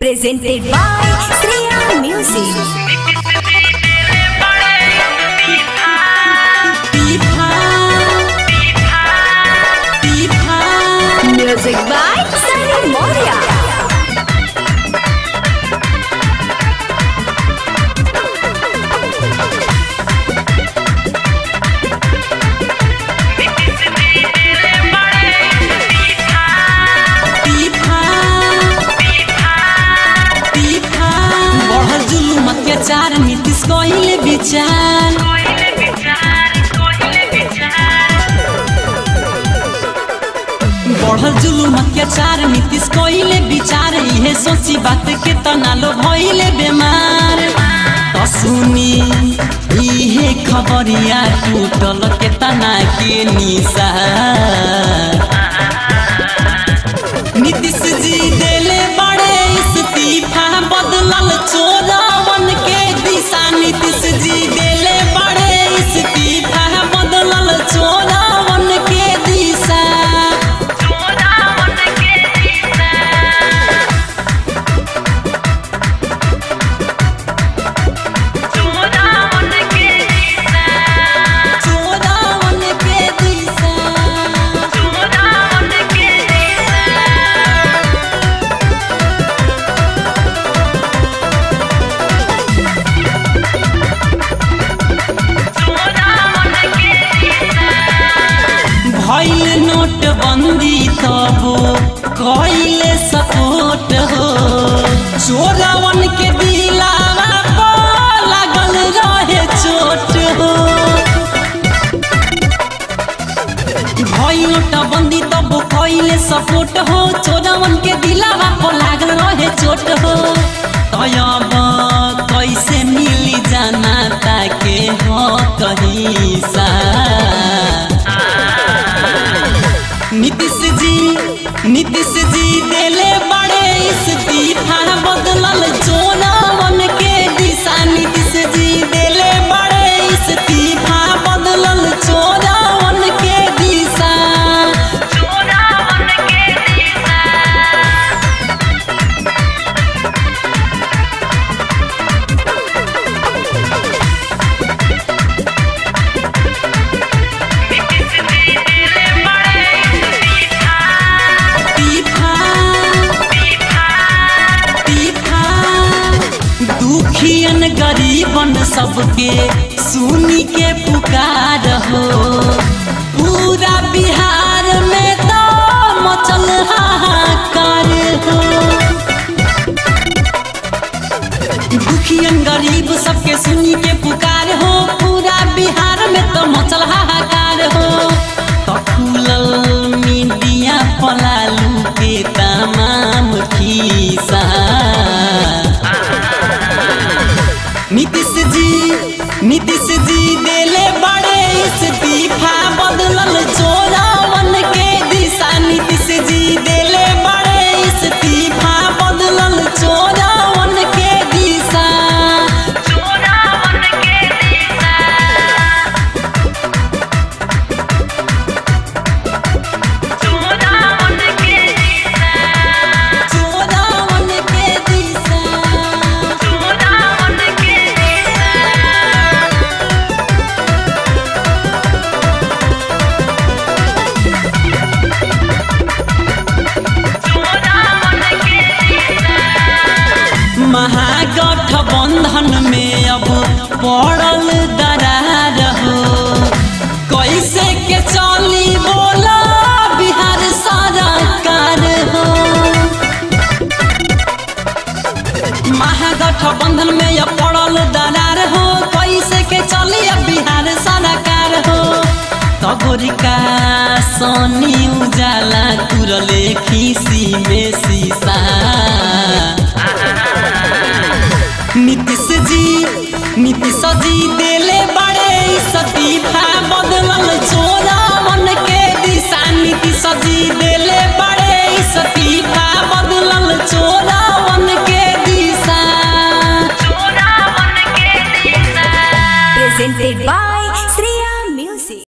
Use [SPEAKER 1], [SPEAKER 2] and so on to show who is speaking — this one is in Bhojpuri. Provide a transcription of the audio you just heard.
[SPEAKER 1] Presented by Sriya Music. Music by Sunny Moria.
[SPEAKER 2] चार नीतीश कोहिले विचार बढ़ल जुलूम अत्याचार नीतीश कोहिले विचार इहे सोची बात के तनालो भइले बेमार तो सुनी इहे खबरिया टूटल के तना के निशा नीतीश जी देले बड़े इस्तीफा बदलल चोरवन के दिशा नीतीश जी देले बड़े इस्तीफा बदलल चोरवन के दिशा भइल नोटबंदी तब कइले सपोर्ट हो चोरवन के दिलावा पर लागल रहे चोट हो भइल नोटबंदी तब कइले सपोर्ट हो चोरवन के दिलावा पर लागल रहे चोट हो तब कैसे मिली जाना ताके हो कहीं सा नीतीश जी देले बड़े इस्तीफा बदलल चोरवन के दिशा नीतीश जी देले बड़े इस्तीफा बदलल चोरवन के दिशा दुखियन गरीबन सबके सुनी के पुकार हो पूरा बिहार में तो मचल हाहाकार हो दुखियन गरीब सबके सुनी के पुकार हो पूरा बिहार में तो मचल हाहाकार हो तो खुलल मीडिया पलालू के तमाम खिस्सा नीतीश जी देले बड़े इस्तीफा बदलल चोरवन के दिशा नीतीश जी देले बड़े इस्तीफा बदलल चोरवन के दिशा महागठबंधन में अब पड़ल दरार हो कैसे के चली बोला बिहार सरकार हो महागठबंधन में अब पड़ल दरार हो कैसे के चली अब बिहार सरकार हो तगोरिका सोनी उजाला तुरले